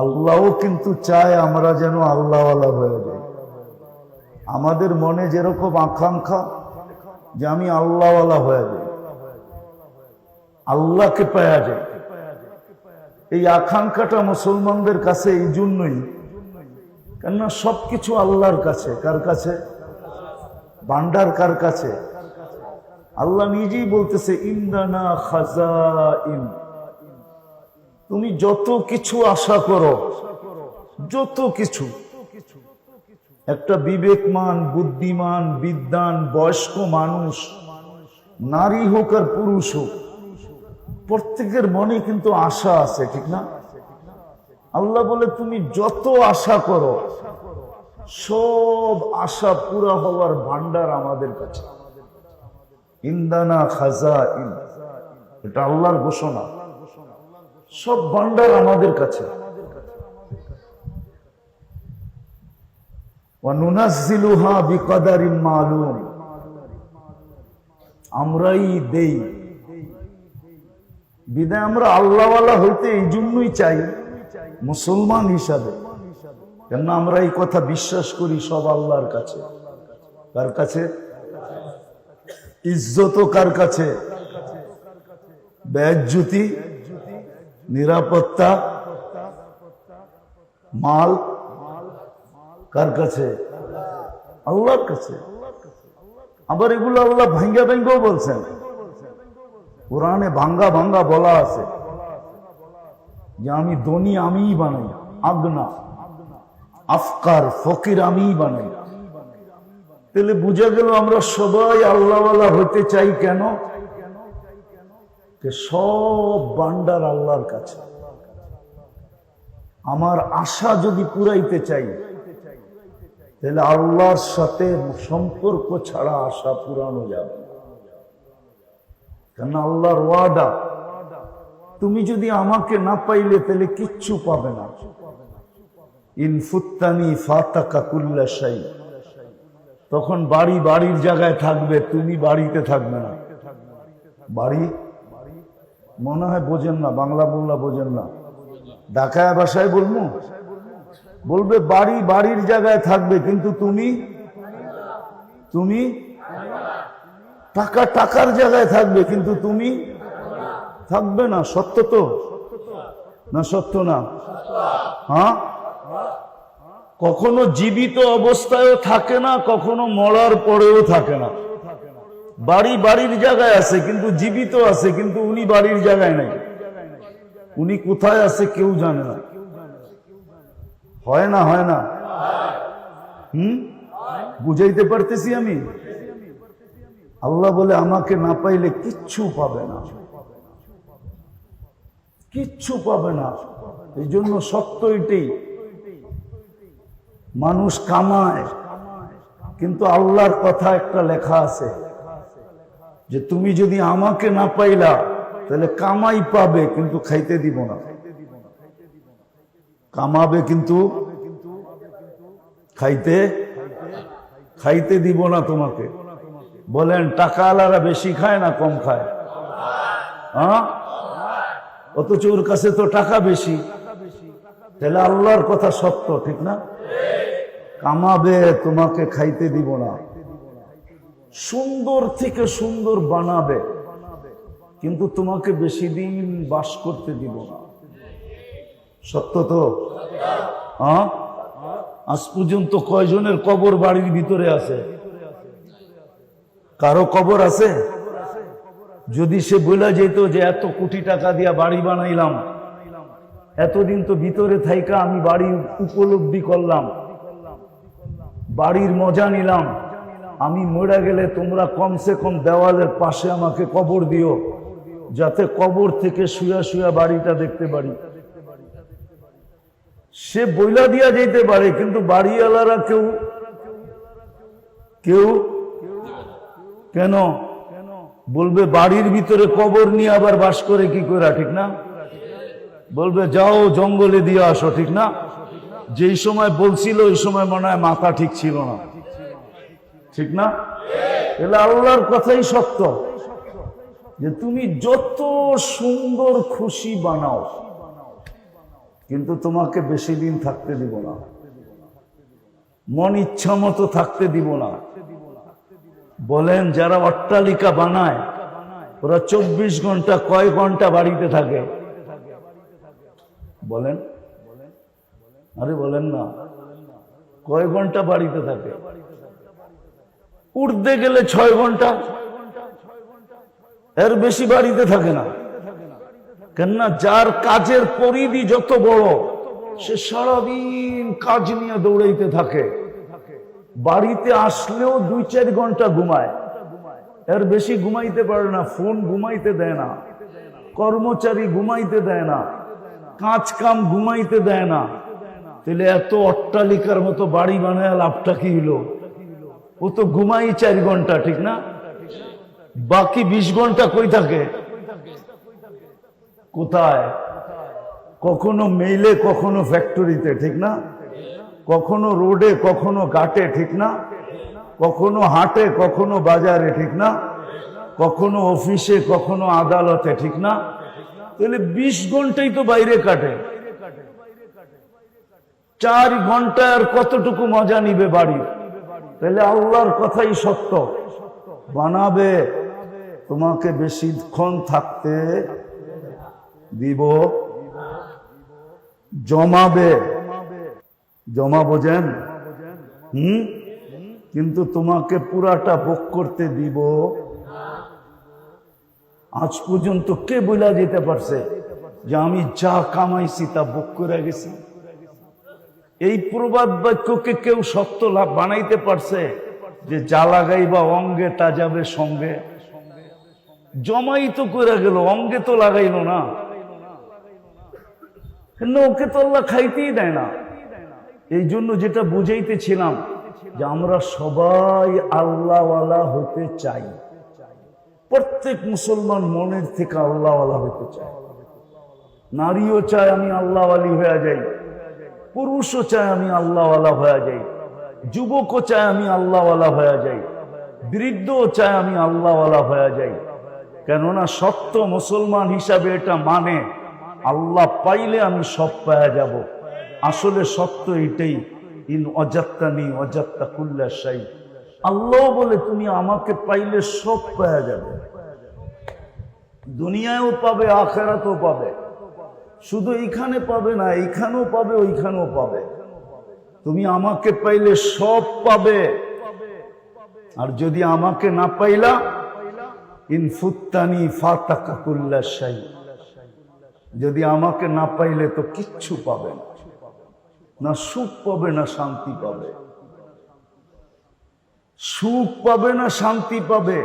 আল্লাহও কিন্তু চায় আমরা যেন আল্লাহওয়ালা হয়ে যাই। আমাদের মনে যেরকম আকাঙ্ক্ষা যে আমি আল্লাহওয়ালা হয়ে যাই, আল্লাহকে পাওয়া যায়, এই আকাঙ্ক্ষাটা মুসলমানদের কাছে এই জন্যই, কেননা সবকিছু আল্লাহর কাছে। কার কাছে? ভান্ডার কার কাছে? আল্লাহ নিজেই বলতেছে ইন্দানা খাজাইন। তুমি যত কিছু আশা করো, যত কিছু, একটা বিবেকমান, বুদ্ধিমান, বিদ্বান, বয়স্ক মানুষ, নারী হোক আর পুরুষ হোক, প্রত্যেকের মনে কিন্তু আশা আছে, ঠিক না? আল্লাহ বলে তুমি যত আশা করো, সব আশা পুরা হওয়ার ভান্ডার আমাদের কাছে। ইন্দানা খাজাইন, এটা আল্লাহর ঘোষণা। সব ভান্ডার আমাদের কাছে। ওয়ানুনাজ্জিলুহা বিকদারিন মালুম, আমরাই দেই। বিদায় আমরা আল্লাহওয়ালা হইতে এই জন্যই চাই মুসলমান হিসাবে, কেননা আমরা এই কথা বিশ্বাস করি সব আল্লাহর কাছে। কার কাছে? ইজ্জত কার কাছে? বেজ্জতি, নিরাপত্তা, মাল কার কাছে? আল্লাহর কাছে। আবার এগুলো আল্লাহ ভাঙ্গা ভাঙ্গাও বলছেন, কোরআনে ভাঙ্গা ভাঙ্গা বলা আছে যে আমি ধনী আমিই বানাই, আগনা আফকার ফকির আমিই বানাই। তাহলে বুঝা গেল আমরা সবাই আল্লাহওয়ালা হতে চাই। কেন? সব ভান্ডার আল্লাহর কাছে। আমার আশা যদি পুরাইতে চাই, তাহলে আল্লাহর সাথে সম্পর্ক ছাড়া আশা পুরানো যাবে না। কেন? আল্লাহর ওয়াদা, তুমি যদি আমাকে না পাইলে তাহলে কিচ্ছু পাবে না। ইনফুত্তানি ফাতাকা কুল্লা শাই, তখন বাড়ি বাড়ির জায়গায় থাকবে, তুমি বাড়িতে থাকবে না। বাড়ি মনে হয় বোঝেন না, বাংলা বললা বোঝেন না, ঢাকায় ভাষায় বলবো, বলবে বাড়ি বাড়ির জায়গায় থাকবে, কিন্তু তুমি টাকা টাকার জায়গায় থাকবে, কিন্তু তুমি থাকবে না। সত্য তো না? সত্য না? হ্যাঁ, কখনো জীবিত অবস্থায়ও থাকে না, কখনো মরার পরেও থাকে না। বাড়ি বাড়ির জায়গায় আছে, কিন্তু জীবিত আছে, কিন্তু উনি বাড়ির জায়গায় নাই। উনি কোথায় আছে কেউ জানে না। হয় না? হয় না? বুঝাইতে পারতেছি আমি? আল্লাহ বলে আমাকে না পাইলে কিচ্ছু পাবে না, কিচ্ছু পাবে না। এই জন্য সত্য এটাই, মানুষ কামায়, কিন্তু আল্লাহর কথা একটা লেখা আছে যে তুমি যদি আমাকে না পাইলা তাহলে কামাই পাবে, কিন্তু খাইতে দিব না। কামাবে কিন্তু খাইতে দিব না তোমাকে। বলেন টাকা আলারা বেশি খায় না কম খায়? হ্যাঁ, অথচ ওর কাছে তো টাকা বেশি। তাহলে আল্লাহর কথা সত্য, ঠিক না? কামাবে, তোমাকে খাইতে দিব না। সুন্দর থেকে সুন্দর বানাবে, কিন্তু তোমাকে বেশি দিন বাস করতে দিব না। সত্য তো? হ্যাঁ, আজ পর্যন্ত কয়জনের কবর বাড়ির ভিতরে আছে? কারো কবর আছে? যদি সে বলে যেত যে এত কোটি টাকা দিয়া বাড়ি বানাইলাম, এতদিন তো ভিতরে থাইকা আমি বাড়ি উপলব্ধি করলাম, বাড়ির মজা নিলাম, আমি মরে গেলে তোমরা কমসে কম দেওয়ালের পাশে আমাকে কবর দিও, যাতে কবর থেকে শুয়া শুয়া বাড়িটা দেখতে পারি। সে বইলা দিয়া যেতে পারে, কিন্তু বাড়িওয়ালারা কেউ কেন বলবে বাড়ির ভিতরে কবর নিয়ে আবার বাস করে কি করে, ঠিক না? বলবে যাও জঙ্গলে দিয়ে আসো, ঠিক না? যেই সময় বলছিল ওই সময় মনে হয় মাথা ঠিক ছিল না, ঠিক না? এলে আল্লাহর কথাই সত্য যে তুমি যত সুন্দর খুশি বানাও, কিন্তু তোমাকে বেশি দিন থাকতে দিব না, মন ইচ্ছা মতো থাকতে দিব না। বলেন যারা অট্টালিকা বানায় ওরা 24 ঘন্টা কয় ঘন্টা বাড়িতে থাকে? বলেন, আরে বলেন না, কয় ঘন্টা বাড়িতে থাকে? উঠতে গেলে 6 ঘন্টা, এর বেশি বাড়িতে থাকে না। কেননা যার কাজের পরিধি যত বড় সে সারাদিন কাজ নিয়ে দৌড়াইতে থাকে, বাড়িতে আসলেও 2-4 ঘন্টা ঘুমায়, এর বেশি ঘুমাইতে পারে না। ফোন ঘুমাইতে দেয় না, কর্মচারী ঘুমাইতে দেয় না, কাজ কাম ঘুমাইতে দেয় না। তাহলে এত অট্টালিকার মতো বাড়ি বানায় লাভটা কি হলো? ও তো ঘুমাই 4 ঘন্টা, ঠিক না? বাকি 20 ঘন্টা কই থাকে? কোথায়? কখনো মেইলে, কখনো ফ্যাক্টরিতে, ঠিক না? কখনো রোডে, কখনো ঘাটে, ঠিক না? কখনো হাটে, কখনো বাজারে, ঠিক না? কখনো অফিসে, কখনো আদালতে, ঠিক না? তাহলে 20 ঘন্টাই তো বাইরে কাটে। 4 ঘন্টার কতটুকু মজা নিবে বাড়ি? তাহলে আল্লাহর কথাই সত্য, বানাবে, তোমাকে বেশিক্ষণ থাকতে দিব, জমাবে, জমা বোঝেন? কিন্তু তোমাকে পুরাটা ভোগ করতে দিব। আজ পর্যন্ত কে বইলা যেতে পারছে যে আমি যা কামাইছি তা ভোগ করে গেছি? এই প্রবাদ বাক্যকে কেউ সত্য লাভ বানাইতে পারছে যে যা লাগাইবা অঙ্গে তা যাবে সঙ্গে? জমাই তো করে গেল, অঙ্গে তো লাগাইলো না। ওকে তো আল্লাহ খাইতেই দেয় না। এই জন্য যেটা বুঝাইতেছিলাম যে আমরা সবাই আল্লাহওয়ালা হতে চাই। প্রত্যেক মুসলমান মনের থেকে আল্লাহওয়ালা হতে চায়। নারীও চায় আমি আল্লাহওয়ালি হয়ে যাই, পুরুষও চায় আমি আল্লাহওয়ালা হয়ে যাই, যুবকও চায় আমি আল্লাহওয়ালা হয়ে যাই, বৃদ্ধও চায় আমি আল্লাহওয়ালা হয়ে যাই। কেননা সত্য মুসলমান হিসাবে এটা মানে আল্লাহ পাইলে আমি সব পাওয়া যাব। আসলে সত্য এটাই, ইন অজাত্তানি অজাত্তা কুল্লা শাই। আল্লাহ বলে তুমি আমাকে পাইলে সব পাওয়া যাবে, দুনিয়ায়ও পাবে, আখিরাতেও পাবে। শুধু এইখানে পাবে না, এইখানেও পাবে, ওইখানেও পাবে। তুমি আমাকে পাইলে সব পাবে। আর যদি আমাকে না পাইলা, ইন ফুত্তানি ফাতাকা কুল্লা শাই, যদি আমাকে না পাইলে তো কিচ্ছু পাবে না, না সুখ পাবে না শান্তি পাবে, সুখ পাবে না শান্তি পাবে।